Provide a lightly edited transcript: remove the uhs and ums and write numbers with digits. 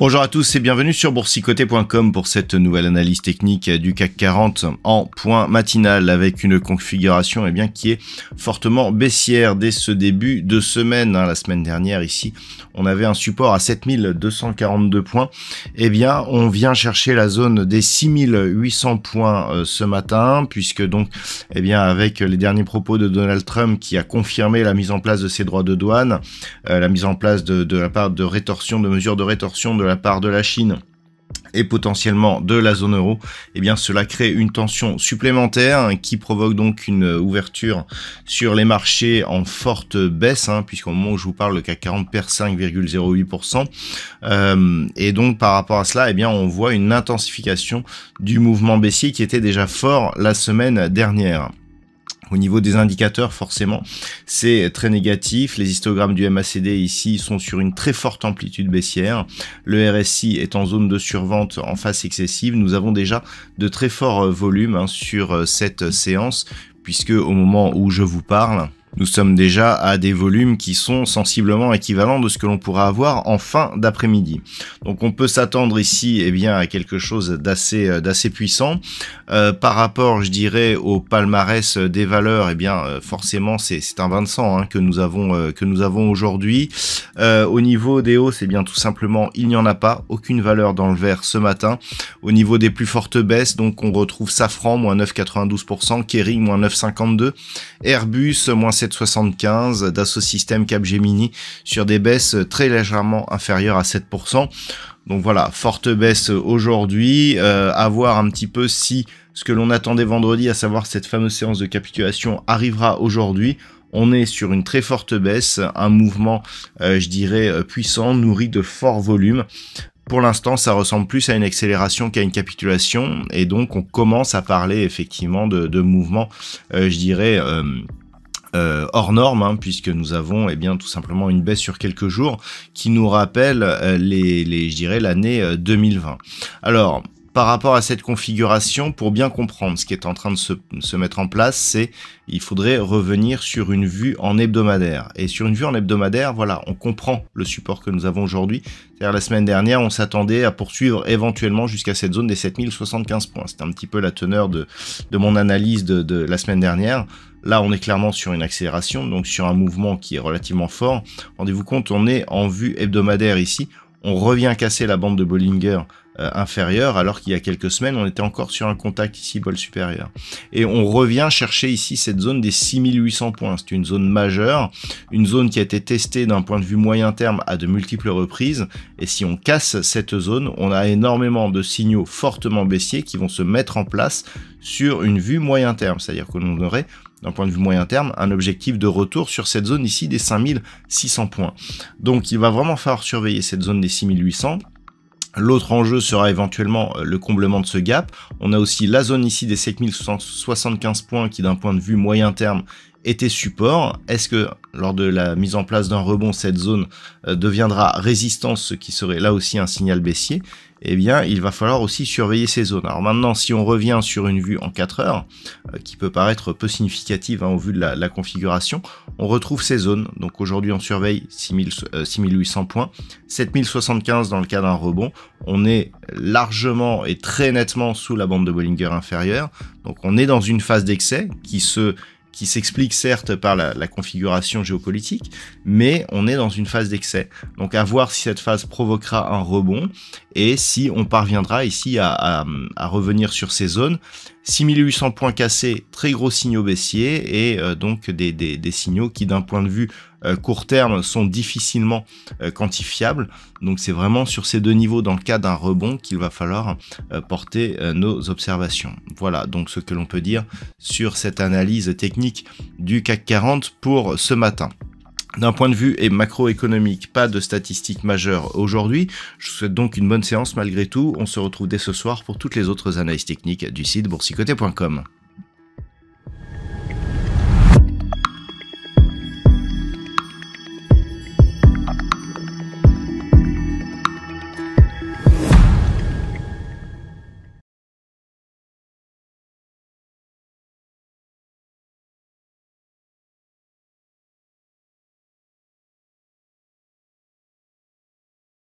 Bonjour à tous et bienvenue sur boursicoté.com pour cette nouvelle analyse technique du CAC 40 en point matinal avec une configuration qui est fortement baissière dès ce début de semaine. La semaine dernière ici, on avait un support à 7242 points. On vient chercher la zone des 6800 points ce matin puisque donc avec les derniers propos de Donald Trump qui a confirmé la mise en place de ses droits de douane, la mise en place de la part de rétorsion, de mesures de rétorsion de la part de la Chine et potentiellement de la zone euro, cela crée une tension supplémentaire qui provoque donc une ouverture sur les marchés en forte baisse, puisqu'au moment où je vous parle, le CAC 40 perd 5,08%. Et donc par rapport à cela, on voit une intensification du mouvement baissier qui était déjà fort la semaine dernière. Au niveau des indicateurs, forcément, c'est très négatif. Les histogrammes du MACD ici sont sur une très forte amplitude baissière. Le RSI est en zone de survente en phase excessive. Nous avons déjà de très forts volumes sur cette séance, puisque au moment où je vous parle, nous sommes déjà à des volumes qui sont sensiblement équivalents de ce que l'on pourra avoir en fin d'après-midi. Donc on peut s'attendre ici à quelque chose d'assez puissant. Par rapport, je dirais, au palmarès des valeurs, forcément c'est un bain de sang que nous avons aujourd'hui. Au niveau des hausses, tout simplement il n'y en a pas, aucune valeur dans le vert ce matin. Au niveau des plus fortes baisses, donc on retrouve Safran moins 9,92%, Kering moins 9,52%, Airbus moins 7,75%, Dassault Systèmes, Capgemini sur des baisses très légèrement inférieures à 7%. Donc voilà, forte baisse aujourd'hui, à voir un petit peu si ce que l'on attendait vendredi, à savoir cette fameuse séance de capitulation, arrivera aujourd'hui. On est sur une très forte baisse, un mouvement, je dirais, puissant, nourri de forts volumes. Pour l'instant, ça ressemble plus à une accélération qu'à une capitulation, et donc on commence à parler effectivement de mouvements, je dirais, hors norme, puisque nous avons tout simplement une baisse sur quelques jours qui nous rappelle je dirais l'année 2020. Alors par rapport à cette configuration, pour bien comprendre ce qui est en train de se mettre en place, il faudrait revenir sur une vue en hebdomadaire. Et sur une vue en hebdomadaire, voilà, on comprend le support que nous avons aujourd'hui. C'est-à-dire la semaine dernière, on s'attendait à poursuivre éventuellement jusqu'à cette zone des 7075 points. C'était un petit peu la teneur de mon analyse de la semaine dernière. Là, on est clairement sur une accélération, donc sur un mouvement qui est relativement fort. Rendez-vous compte, on est en vue hebdomadaire ici. On revient casser la bande de Bollinger inférieure, alors qu'il y a quelques semaines, on était encore sur un contact ici, bol supérieur. Et on revient chercher ici cette zone des 6800 points. C'est une zone majeure, une zone qui a été testée d'un point de vue moyen terme à de multiples reprises. Et si on casse cette zone, on a énormément de signaux fortement baissiers qui vont se mettre en place sur une vue moyen terme. C'est-à-dire que l'on aurait, d'un point de vue moyen terme, un objectif de retour sur cette zone ici des 5600 points. Donc il va vraiment falloir surveiller cette zone des 6800. L'autre enjeu sera éventuellement le comblement de ce gap. On a aussi la zone ici des 7175 points qui, d'un point de vue moyen terme, était support. Est-ce que lors de la mise en place d'un rebond, cette zone deviendra résistance, ce qui serait là aussi un signal baissier? Il va falloir aussi surveiller ces zones. Alors maintenant, si on revient sur une vue en 4 heures, qui peut paraître peu significative au vu de la configuration, on retrouve ces zones. Donc aujourd'hui, on surveille 6800 points, 7075 dans le cas d'un rebond. On est largement et très nettement sous la bande de Bollinger inférieure. Donc on est dans une phase d'excès qui s'explique certes par la configuration géopolitique, mais on est dans une phase d'excès. Donc à voir si cette phase provoquera un rebond et si on parviendra ici à revenir sur ces zones. 6800 points cassés, très gros signaux baissiers et donc des signaux qui d'un point de vue court terme sont difficilement quantifiables. Donc c'est vraiment sur ces deux niveaux dans le cas d'un rebond qu'il va falloir porter nos observations. Voilà donc ce que l'on peut dire sur cette analyse technique du CAC 40 pour ce matin. D'un point de vue macroéconomique, pas de statistiques majeures aujourd'hui. Je vous souhaite donc une bonne séance malgré tout. On se retrouve dès ce soir pour toutes les autres analyses techniques du site boursicoté.com.